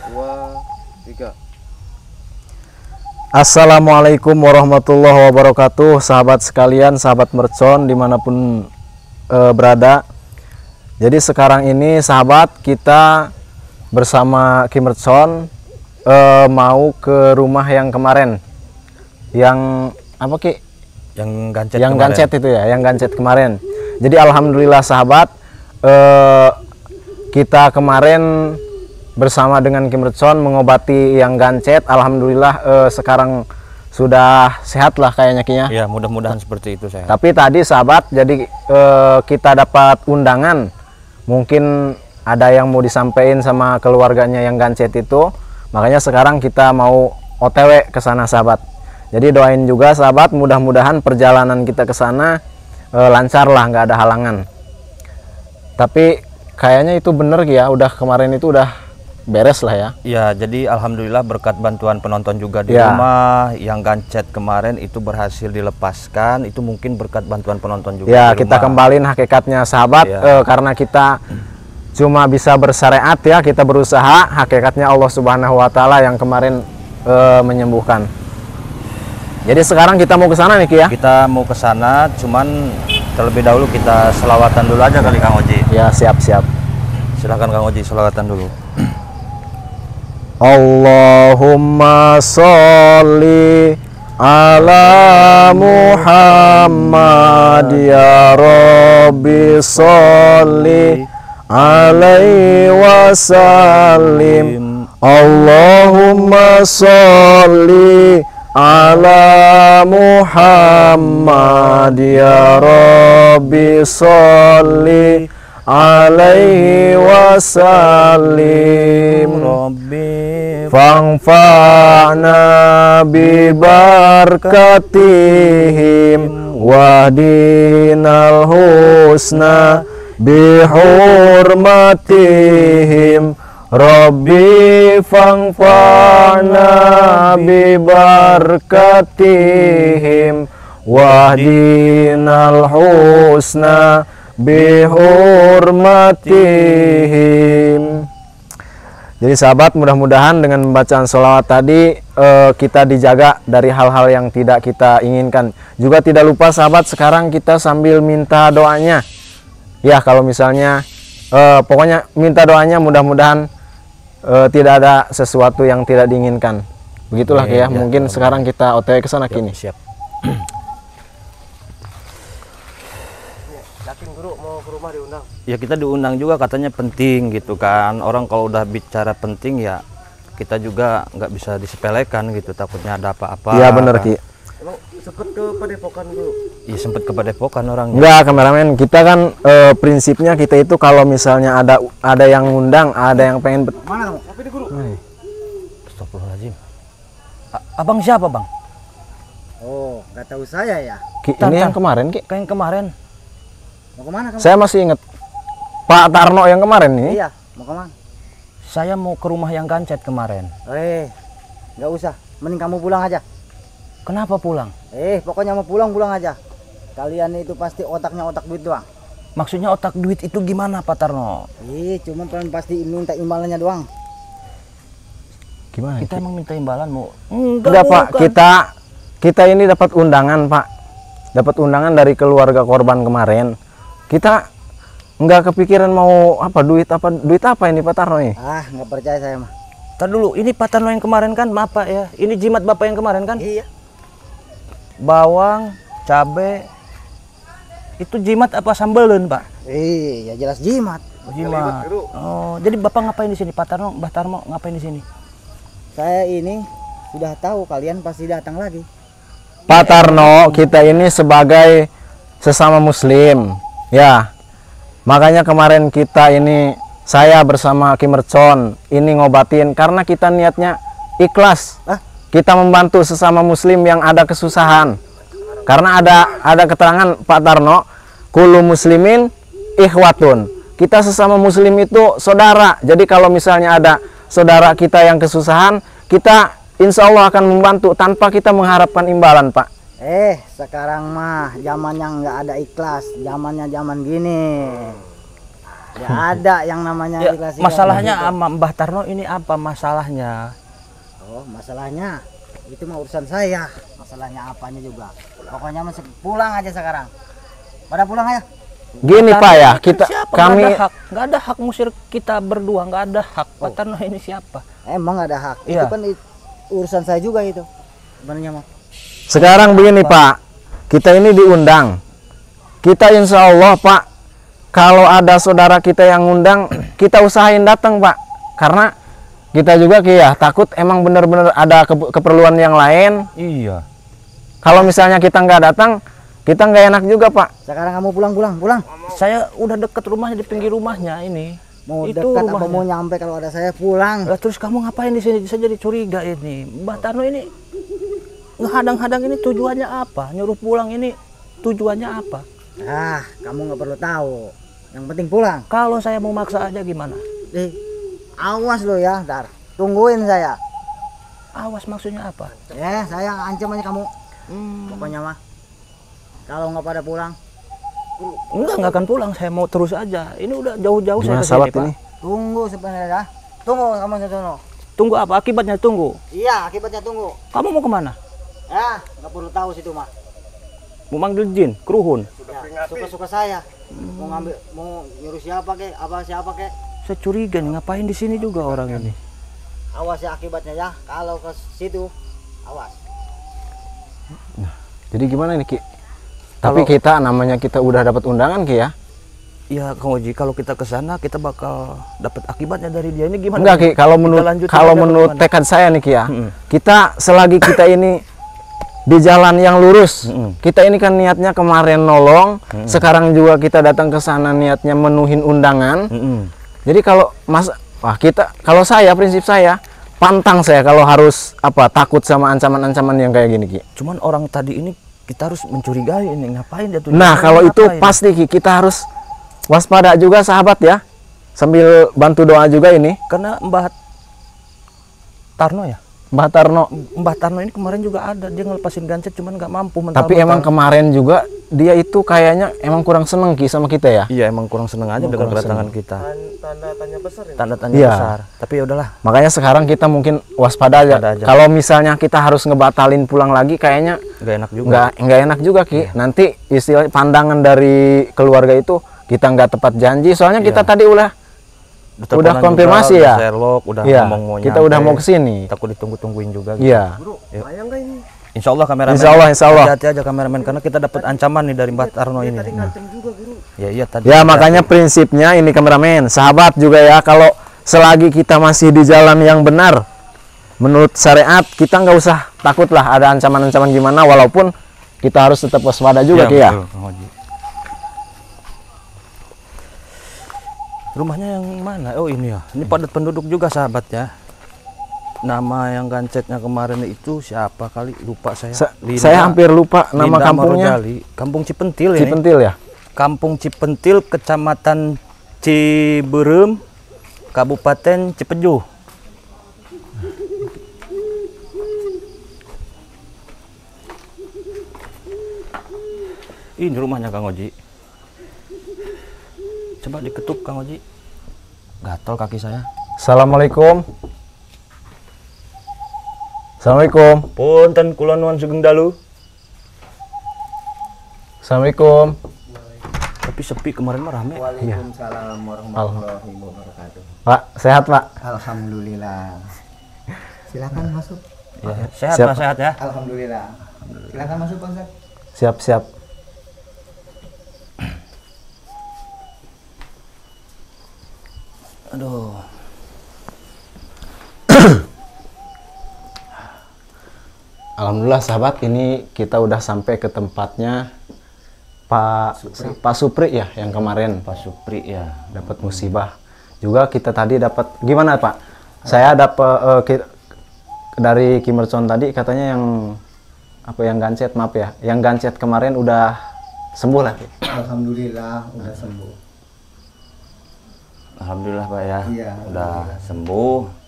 2, 3. Assalamualaikum warahmatullahi wabarakatuh, sahabat sekalian, sahabat mercon dimanapun berada. Jadi sekarang ini sahabat, kita bersama Ki Mercon mau ke rumah yang kemarin, yang apa Ki? Yang gancet itu ya, yang gancet kemarin. Jadi alhamdulillah sahabat, kita kemarin bersama dengan Ki Mercon mengobati yang gancet. Alhamdulillah sekarang sudah sehat lah kayaknya Ki ya. Ya, mudah-mudahan seperti itu saya. Tapi tadi sahabat, jadi kita dapat undangan. Mungkin ada yang mau disampaikan sama keluarganya yang gancet itu. Makanya sekarang kita mau OTW ke sana sahabat. Jadi doain juga sahabat, mudah-mudahan perjalanan kita ke sana lancar lah, nggak ada halangan. Tapi kayaknya itu bener ya, udah kemarin itu udah beres lah ya. Ya, jadi alhamdulillah berkat bantuan penonton juga di Ya. rumah, yang gancet kemarin itu berhasil dilepaskan. Itu mungkin berkat bantuan penonton juga. Ya, di kita rumah. kembalin hakikatnya sahabat, Ya. karena kita cuma bisa bersyariat ya, kita berusaha, hakikatnya Allah Subhanahu wa taala yang kemarin menyembuhkan. Jadi sekarang kita mau ke sana nih Ki ya. Kita mau ke sana, cuman terlebih dahulu kita selawatan dulu aja kali Kang Oji. Ya, siap-siap. Silakan Kang Oji selawatan dulu. Allahumma sholli ala Muhammad ya Rabbi sholli alaihi wasallim. Allahumma sholli ala Muhammad ya Rabbi sholli alaihi wasallim. Rabbi Fangfa'na bi barakatihim wahdinal husna bi hurmatihim. Rabbi fangfa'na bi barakatihim wahdinal husna bi hurmatihim. Jadi sahabat, mudah-mudahan dengan pembacaan sholawat tadi kita dijaga dari hal-hal yang tidak kita inginkan. Juga tidak lupa sahabat, sekarang kita sambil minta doanya. Ya, kalau misalnya pokoknya minta doanya, mudah-mudahan tidak ada sesuatu yang tidak diinginkan. Begitulah Ki ya. Mungkin sekarang kita OTW ke sana kini. siap. Yakin guru mau ke rumah diundang? Ya, kita diundang juga, katanya penting gitu kan. Orang kalau udah bicara penting ya kita juga nggak bisa disepelekan gitu, takutnya ada apa-apa. Iya bener Ki. Emang sempet ke Padepokan guru? Iya, sempet ke Padepokan orang. Enggak, kameramen, kita kan prinsipnya kita itu kalau misalnya ada yang ngundang, ada yang pengen Mana kamu? Tapi di guru. Astagfirullahaladzim. Abang siapa bang? Oh, nggak tahu saya ya. Ki, ini yang kemarin Ki. Kayak yang kemarin. Mau kemana kamu? Saya masih ingat Pak Tarno yang kemarin ini. Iya, mau kemana? Saya mau ke rumah yang gancet kemarin. Nggak usah. Mending kamu pulang aja. Kenapa pulang? Pokoknya mau pulang aja. Kalian itu pasti otaknya otak duit doang. Maksudnya otak duit itu gimana Pak Tarno? Cuma kalian pasti minta imbalannya doang. Gimana? Kita emang minta imbalan mau? Enggak Pak, kita ini dapat undangan Pak. Dapat undangan dari keluarga korban kemarin. Kita nggak kepikiran mau duit apa ini Pak Tarno ini? Nggak percaya saya mah. Ntar dulu, ini Pak Tarno yang kemarin kan, maaf Pak ya. Ini jimat Bapak yang kemarin kan? Iya. Bawang, cabe, itu jimat apa sambelin Pak? Ya jelas jimat. Jimat. Oh, jadi Bapak ngapain di sini Pak Tarno? Mbah Tarno ngapain di sini? Saya ini sudah tahu kalian pasti datang lagi. Pak Tarno, kita ini sebagai sesama muslim ya, makanya kemarin kita ini, saya bersama Ki Mercon ini ngobatin karena kita niatnya ikhlas. Kita membantu sesama muslim yang ada kesusahan, karena ada keterangan Pak Tarno, kullu muslimin ikhwatun, kita sesama muslim itu saudara. Jadi kalau misalnya ada saudara kita yang kesusahan, kita insya Allah akan membantu tanpa kita mengharapkan imbalan Pak. Sekarang mah zamannya nggak ada ikhlas, zamannya zaman gini. Ya ada yang namanya Ya, dikasih masalahnya gitu. sama Mbah Tarno ini apa masalahnya? Oh, masalahnya itu mah urusan saya. Masalahnya apanya juga. Pokoknya masih pulang aja sekarang. Pada pulang aja. Gini Pak ya, kita Siapa? kami Nggak ada hak ngusir kita berdua, nggak ada hak. Mbah Tarno ini siapa? Emang ada hak. Iya. Itu kan urusan saya juga itu. Sebenarnya mah. sekarang begini Pak, kita ini diundang. Kita insya Allah Pak, kalau ada saudara kita yang ngundang, kita usahain datang Pak. Karena kita juga ya takut emang bener-bener ada keperluan yang lain. Iya. Kalau misalnya kita nggak datang, kita nggak enak juga Pak. Sekarang kamu pulang. Saya udah deket rumahnya, di pinggir rumahnya ini. Mau Itu dekat apa rumahnya. mau nyampe kalau ada saya pulang. Lah, terus kamu ngapain di sini? Saya jadi curiga ini. Mbah Tarno ini ngehadang-hadang ini tujuannya apa? Nyuruh pulang ini tujuannya apa? Ah, kamu nggak perlu tahu. Yang penting pulang. Kalau saya mau maksa aja gimana? Awas lo ya, Dar. Tungguin saya. Awas maksudnya apa? Ya, saya ancam aja kamu. Pokoknya mah. Kalau nggak pada pulang, Enggak akan pulang. Saya mau terus aja. Ini udah jauh-jauh saya Gimana kesini, sahabat Pak. ini? tunggu sebenarnya. Tunggu kamu di sono. Tunggu apa? Akibatnya tunggu. Iya, akibatnya tunggu. Kamu mau kemana? Ya, nggak perlu tahu situ mah. Mau manggil jin, keruhun. Ya, suka-suka saya. Mau ngambil, mau nyuruh siapa kek, siapa kek. Saya curiga nih, ngapain di sini juga orang ini? Awas ya akibatnya ya. Kalau ke situ, awas. Jadi gimana nih Ki? Tapi kita namanya kita udah dapat undangan Ki ya? Ya, Kang Oji, kalau kita ke sana kita bakal dapat akibatnya dari dia. Ini gimana? Enggak Ki, kalau Kita menurut lanjutin kalau aja menurut bagaimana? tekad saya nih Ki ya, Mm-mm. kita selagi kita ini di jalan yang lurus, Mm-mm. kita ini kan niatnya kemarin nolong, sekarang juga kita datang ke sana niatnya menuhin undangan. Mm-mm. Jadi kalau kalau saya prinsip saya pantang saya kalau harus takut sama ancaman-ancaman yang kayak gini Ki. Cuman orang tadi ini kita harus mencurigai ini, ngapain dia tuh? Nah kalau itu Ngapain? pasti Ki, kita harus waspada juga sahabat ya, sambil bantu doa juga ini. Karena Mbah Tarno ya. Mbah Tarno. Mbah Tarno ini kemarin juga ada, dia ngelepasin gancet cuman nggak mampu. Tapi emang kemarin juga dia itu kayaknya emang kurang seneng Ki sama kita ya. iya emang kurang seneng aja dengan kurang kedatangan kita. Tanda tanya besar ini. Tanda tanya Iya. besar. Tapi ya udahlah. Makanya sekarang kita mungkin waspada aja. Waspada aja. Kalau misalnya kita harus ngebatalin pulang lagi kayaknya Nggak enak juga. nggak enak juga Ki. Nanti istilah pandangan dari keluarga itu kita nggak tepat janji. Soalnya kita tadi udah teleponan konfirmasi juga, ya. udah Sherlock, udah Iya, ngomong mau kita nyampe. udah mau kesini. Takut ditunggu-tungguin juga. Gitu. Iya. Bro, bayang nggak ini? Insya Allah kameramen. Insya Allah. Hati-hati aja kameramen karena kita dapat ancaman nih dari Mbah Tarno ini. Tadi ngancem juga, Guru. Ya iya tadi. Ya makanya prinsipnya ini kameramen, sahabat juga ya, kalau selagi kita masih di jalan yang benar menurut syariat, kita nggak usah takut lah ada ancaman-ancaman gimana, walaupun kita harus tetap waspada juga Ki ya. betul, Kang Oji. Rumahnya yang mana? Oh ini ya. Ini padat penduduk juga sahabat ya. Nama yang gancetnya kemarin itu siapa kali? Lupa saya. Saya hampir lupa nama Linda kampungnya. Marojali. Kampung Cipentil ini. Cipentil ya. Kampung Cipentil, Kecamatan Ciberem, Kabupaten Cipejuh. Ini rumahnya Kang Oji. Coba diketuk Kang Oji. Gatel kaki saya. Assalamualaikum. Assalamualaikum. Punten kula nuwun sugeng dalu. Assalamualaikum. Tapi sepi kemarin mah rame. Waalaikumsalam warahmatullahi wabarakatuh. Pak, sehat Pak? Alhamdulillah. Silakan masuk. Ya, sehat Siap, Pak, sehat ya. Alhamdulillah. Silakan masuk, Bang Zak. Siap-siap. Aduh. Alhamdulillah sahabat, ini kita udah sampai ke tempatnya Pak Supri ya yang kemarin Pak Supri ya. dapat musibah. Juga kita tadi dapat gimana Pak? Saya dapat dari Kimerson tadi katanya yang gancet, maaf ya. Yang gancet kemarin udah sembuh lah. Alhamdulillah udah sembuh. Alhamdulillah Pak ya. Iya, Udah sembuh.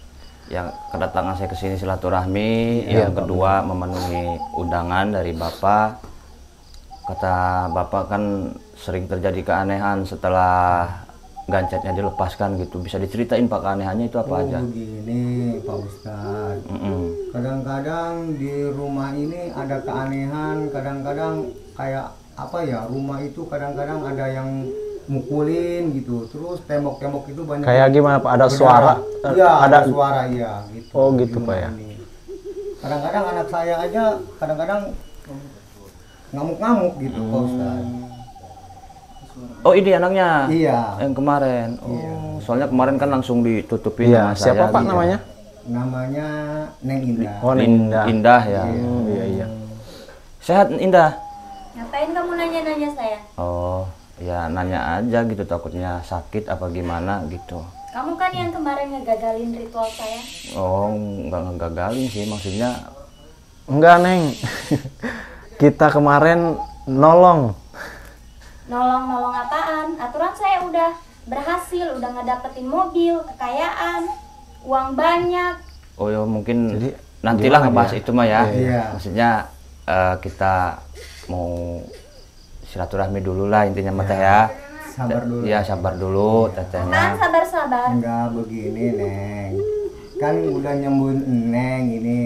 Yang kedatangan saya ke sini silaturahmi, Iya, yang kedua memenuhi undangan dari Bapak. Kata Bapak kan sering terjadi keanehan setelah gancetnya dilepaskan gitu? Bisa diceritain Pak keanehannya itu apa aja? Begini Pak Ustadz, kadang-kadang di rumah ini ada keanehan, kadang-kadang kayak apa ya, rumah itu kadang-kadang ada yang mukulin gitu, terus tembok-tembok itu banyak Kayak gimana Pak? Ada berdarah. suara? Iya, ada ada suara, iya gitu. Oh, di gitu, rumah Pak, ya. ini. Kadang-kadang anak saya aja kadang-kadang ngamuk-ngamuk gitu Pak Ustadz. Oh ini anaknya? Iya. Yang kemarin? Oh, Iya. soalnya kemarin kan langsung ditutupin Iya, sama siapa saya, Pak gitu. namanya? Namanya Neng Indah. Oh, Ninda. Indah ya. Iya, iya. Sehat Indah? Ngapain kamu nanya-nanya saya? Oh, ya nanya aja gitu, takutnya sakit apa gimana gitu. Kamu kan yang kemarin ngegagalin ritual saya. Oh, nggak ngegagalin sih, maksudnya. Enggak, Neng. Kita kemarin nolong. Nolong-nolong apaan? Aturan saya udah berhasil, udah ngedapetin mobil, kekayaan, uang banyak. Oh ya mungkin Jadi, nantilah gimana ngebahas dia? itu mah ya. Iya. Maksudnya kita mau silaturahmi dulu lah intinya mah teh ya. Sabar dulu. Ya sabar dulu tetehnya. Apaan sabar-sabar? Enggak begini Neng, kan udah nyembuhin Neng ini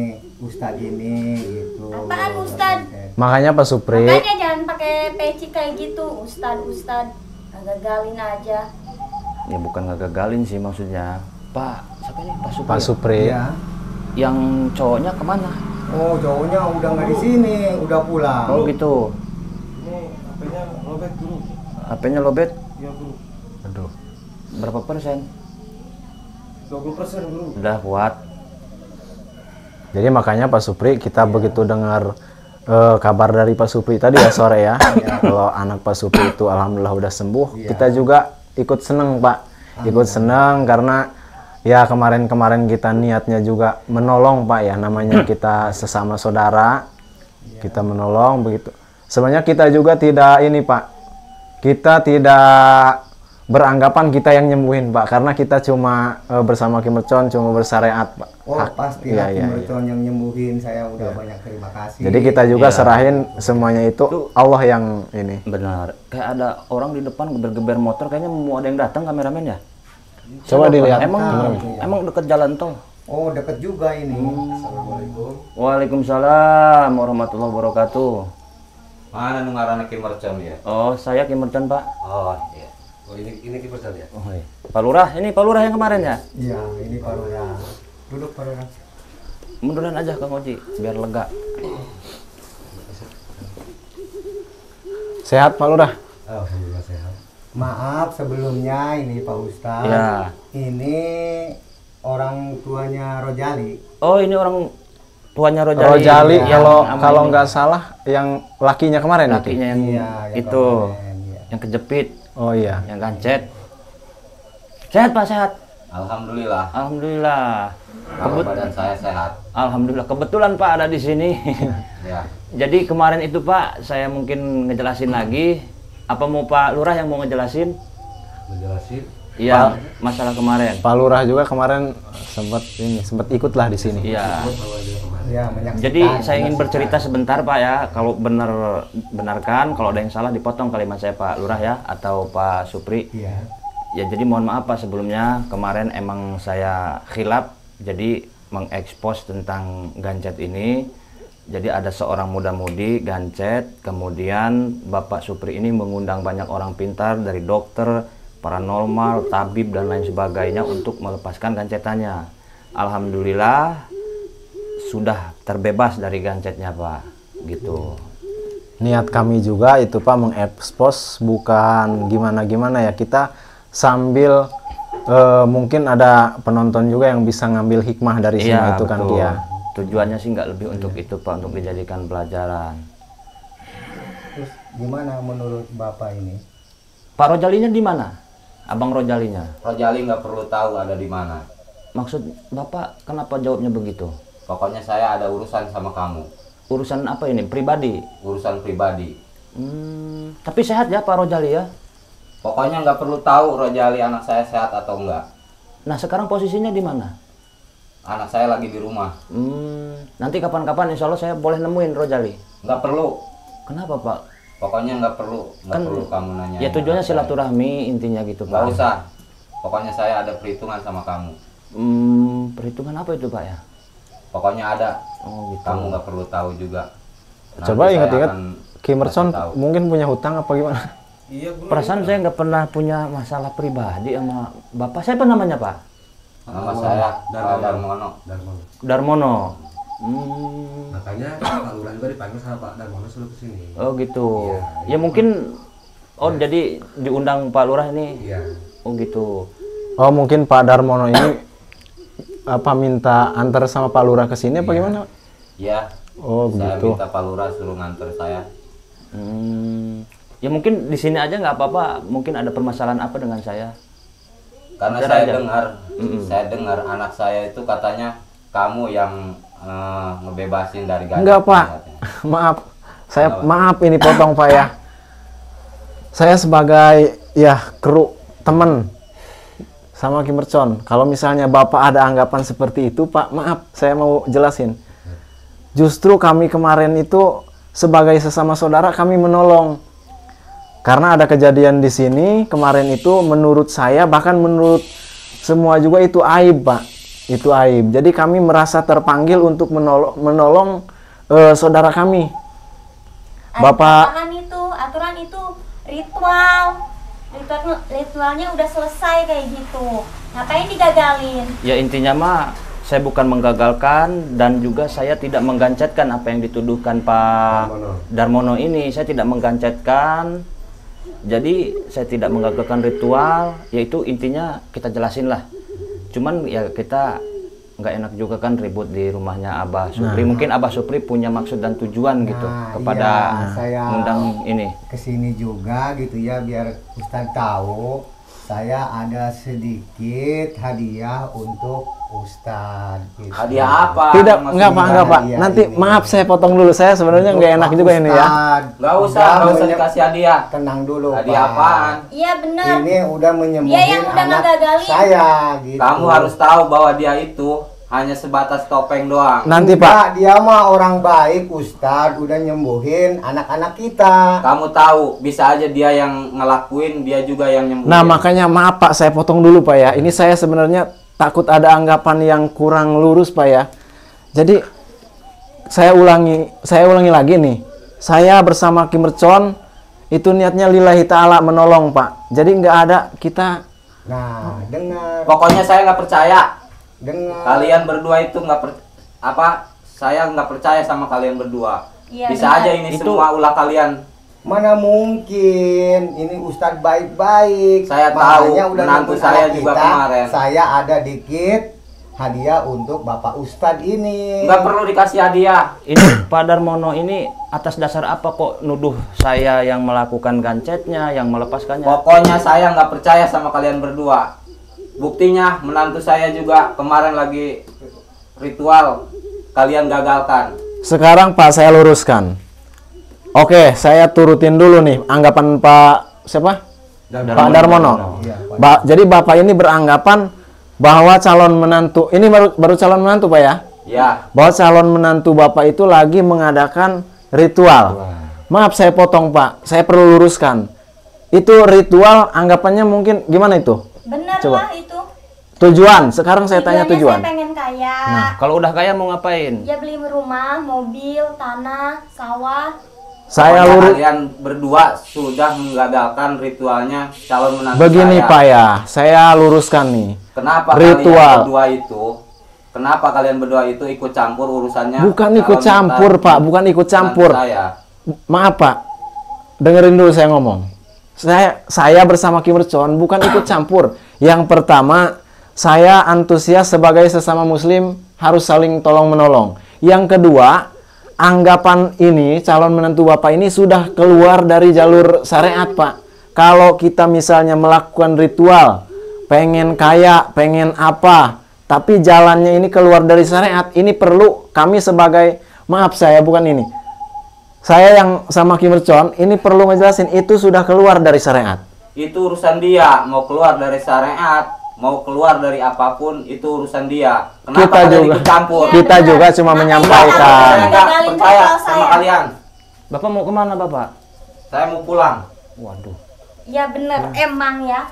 Ustadz ini gitu. Apaan Ustadz? Makanya Pak Supri, Makanya jangan pakai peci kayak gitu, Ustadz. Gagalin aja. Ya bukan ngagagalin sih maksudnya. Pak, siapa nih Pak Supri? Pak Supri, Iya. Yang cowoknya kemana? Oh, cowoknya udah nggak di sini, udah pulang. Oh gitu. HP-nya lobet. aduh, Berapa persen? 20% bro. Udah kuat. jadi makanya Pak Supri kita begitu dengar kabar dari Pak Supri tadi ya sore ya, kalau anak Pak Supri itu alhamdulillah udah sembuh, kita juga ikut seneng Pak, ikut seneng karena ya kemarin-kemarin kita niatnya juga menolong Pak ya, namanya kita sesama saudara, kita menolong begitu. Sebenarnya kita juga tidak ini Pak, kita tidak beranggapan kita yang nyembuhin Pak, karena kita cuma bersama Ki Mercon cuma bersyariat Pak. Oh, pasti Iya, Hakim iya, Mercon yang nyembuhin, saya udah banyak terima kasih. Jadi kita juga Iya. serahin semuanya itu Allah yang ini. Benar. Kayak ada orang di depan geber-geber motor, kayaknya mau ada yang datang kameramen ya? Coba dilihat. Emang deket jalan tol. Oh, deket juga ini. Assalamualaikum. Waalaikumsalam warahmatullahi wabarakatuh. Mana nu ngaranna Ki Mercon ya? Oh, saya Ki Mercon, Pak. Oh iya. Oh ini Ki Mercon ya? Oh, iya. Pak Lurah, ini Pak Lurah yang kemarin ya? Iya, ini Pak Lurah. Duduk Pak Lurah. Munduran aja Kang Oji, biar lega. Sehat Pak Lurah? Alhamdulillah sehat. Maaf sebelumnya ini Pak Ustadz. Ya. Ini orang tuanya Rojali. Oh, ini orang tuanya Rojali. Rojali Yang sama kalau ini. nggak salah yang lakinya kemarin itu. Lakinya yang Iya, yang itu, kemarin, iya. yang kejepit, Oh iya. yang gancet. Sehat Pak, sehat. Alhamdulillah. Alhamdulillah. Kalau badan saya sehat. Alhamdulillah, kebetulan Pak ada di sini. Ya. Jadi kemarin itu Pak, saya mungkin ngejelasin lagi. Apa mau Pak Lurah yang mau ngejelasin? Menjelasin. Iya, masalah kemarin. Pak Lurah juga kemarin sempat ikutlah di sini. Iya. Ya, menyaksikan. Jadi saya ingin bercerita sebentar Pak ya. Kalau benarkan, kalau ada yang salah dipotong kalimat saya Pak Lurah ya, atau Pak Supri. Iya. Ya jadi mohon maaf Pak sebelumnya, kemarin emang saya khilaf, jadi mengekspos tentang gancet ini. Jadi ada seorang muda-mudi gancet, kemudian Bapak Supri ini mengundang banyak orang pintar dari dokter, paranormal, tabib dan lain sebagainya untuk melepaskan gancetannya. Alhamdulillah sudah terbebas dari gancetnya Pak, gitu. Niat kami juga itu Pak mengekspos, bukan gimana-gimana ya, kita sambil mungkin ada penonton juga yang bisa ngambil hikmah dari sini itu kan betul. dia. Tujuannya sih nggak lebih untuk itu Pak, untuk dijadikan pelajaran. Terus gimana menurut Bapak ini? Pak Rojalinya di mana? Abang Rojalinya. Rojali nggak perlu tahu ada di mana. Maksud Bapak kenapa jawabnya begitu? Pokoknya saya ada urusan sama kamu. Urusan apa ini? Pribadi? Urusan pribadi. Tapi sehat ya Pak Rojali ya? Pokoknya nggak perlu tahu Rojali anak saya sehat atau enggak. Nah sekarang posisinya di mana? Anak saya lagi di rumah. Nanti kapan-kapan insya Allah saya boleh nemuin Rojali. Nggak perlu. Kenapa Pak? Pokoknya nggak perlu kamu nanya. Ya tujuannya silaturahmi intinya gitu Nggak Pak. usah. Pokoknya saya ada perhitungan sama kamu. Perhitungan apa itu Pak ya? Pokoknya ada. Oh gitu. Kamu nggak perlu tahu juga. Nanti Coba saya ingat-ingat, akan Ki Mercon kasih tahu. mungkin punya hutang apa gimana? Perasaan saya nggak pernah punya masalah pribadi sama bapak. Saya apa namanya Pak? Nama saya Pak Darmono. Darmono. Makanya Pak Lurah juga dipanggil sama Pak Darmono suruh kesini. Oh gitu. Iya. Ya mungkin. Oh jadi diundang Pak Lurah ini. Iya. Oh gitu. Oh mungkin Pak Darmono ini apa minta antar sama Pak Lurah ke sini apa gimana? Ya, Oh saya begitu. minta Pak Lurah suruh nganter saya. Ya mungkin di sini aja nggak apa-apa. Mungkin ada permasalahan apa dengan saya? Karena Ntar saya aja. dengar anak saya itu katanya kamu yang ngebebasin dari ganjil. Enggak Pak, katanya. maaf. Maaf ini potong Pak ya. Saya sebagai ya kru teman sama Ki Mercon. Kalau misalnya Bapak ada anggapan seperti itu Pak, maaf saya mau jelasin. Justru kami kemarin itu sebagai sesama saudara kami menolong. Karena ada kejadian di sini kemarin itu menurut saya bahkan menurut semua juga itu aib Pak. Itu aib. Jadi kami merasa terpanggil untuk menolong saudara kami. Bapak aturan itu ritualnya udah selesai kayak gitu. Ngapain digagalin? Ya intinya mah saya bukan menggagalkan dan juga saya tidak menggancetkan apa yang dituduhkan Pak Darmono ini. Saya tidak menggancetkan. Jadi saya tidak menggagalkan ritual, yaitu intinya kita jelasin lah. Cuman ya kita nggak enak juga kan ribut di rumahnya Abah Supri. Mungkin Abah Supri punya maksud dan tujuan gitu kepada saya undang ini. kesini juga gitu ya biar Ustadz tahu saya ada sedikit hadiah untuk Ustadz gitu. Hadiah apa? Tidak, Maksudnya enggak Pak, enggak Pak. hadiah Nanti ini. maaf saya potong dulu. Saya sebenarnya nggak enak juga ini ya. Nggak usah dikasih hadiah. Tenang dulu Hadiah Pak. apaan? Iya bener. Ini udah menyembuhin Dia yang udah anak ngegagalin. saya gitu. Kamu harus tahu bahwa dia itu hanya sebatas topeng doang. Nanti Pak. Enggak, dia mah orang baik Ustadz, udah nyembuhin anak-anak kita. Kamu tahu, bisa aja dia yang ngelakuin, dia juga yang nyembuhin. Nah makanya maaf Pak, saya potong dulu Pak ya. Ini saya sebenarnya takut ada anggapan yang kurang lurus Pak ya. Jadi saya ulangi lagi nih. Saya bersama Ki Mercon itu niatnya lillahi ta'ala menolong Pak. Jadi nggak ada kita. Nah, dengar, Pokoknya saya nggak percaya. dengar. Kalian berdua itu saya nggak percaya sama kalian berdua. Iya, Bisa benar. aja ini Itu- semua ulah kalian. Mana mungkin, ini Ustadz baik-baik. Saya Makanya tahu, menantu nonton saya anak juga kemarin. Saya ada dikit hadiah untuk Bapak Ustadz ini. Nggak perlu dikasih hadiah. Ini Pak Darmono ini atas dasar apa kok nuduh saya yang melakukan gancetnya, yang melepaskannya? Pokoknya saya nggak percaya sama kalian berdua. Buktinya menantu saya juga kemarin lagi ritual, kalian gagalkan. Sekarang Pak saya luruskan. Oke, saya turutin dulu nih anggapan Pak siapa? Pak Darmono. Iya, Pak. Jadi Bapak ini beranggapan bahwa calon menantu ini baru calon menantu Pak ya? Ya, Bahwa calon menantu Bapak itu lagi mengadakan ritual. Maaf saya potong Pak, saya perlu luruskan. Itu ritual anggapannya mungkin gimana itu? Bener Coba. lah itu. Tujuan, sekarang saya tanya tujuan. Saya pengen kaya. Nah, kalau udah kaya mau ngapain? Ya beli rumah, mobil, tanah, sawah. Saya pokoknya lurus. kalian berdua sudah menggagalkan ritualnya calon menantu Begini saya. Pak ya, saya luruskan nih. Kenapa Ritual. Kenapa kalian berdua itu ikut campur urusannya? Bukan ikut calon campur menantu- Pak, bukan ikut campur. menantu Saya. Maaf Pak, dengerin dulu saya ngomong. Saya bersama Ki Mercon bukan ikut campur. Yang pertama, saya antusias sebagai sesama muslim harus saling tolong menolong. Yang kedua, anggapan ini calon menantu Bapak ini sudah keluar dari jalur syariat Pak. Kalau kita misalnya melakukan ritual, pengen kaya, pengen apa, tapi jalannya ini keluar dari syariat, ini perlu kami sebagai, maaf saya bukan ini. Saya yang sama Ki Mercon ini perlu ngejelasin itu sudah keluar dari syariat. Itu urusan dia, mau keluar dari syariat, mau keluar dari apapun, itu urusan dia. Kenapa Kita kalian juga- ikut campur? Iya, Kita benar. juga cuma Makanya menyampaikan. Saya nggak gagalin percaya ritual sama saya. kalian. Bapak mau kemana Bapak? Saya mau pulang. Waduh. Ya bener, emang ya.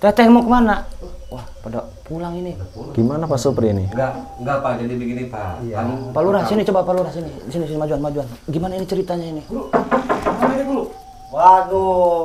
Teteh mau kemana? Wah, pada pulang ini. Gimana Pak Supri ini? Enggak Pak, jadi begini Pak. Kan Pak Lurah, sini coba Pak Lurah, sini. Sini majuan. Gimana ini ceritanya ini? Waduh.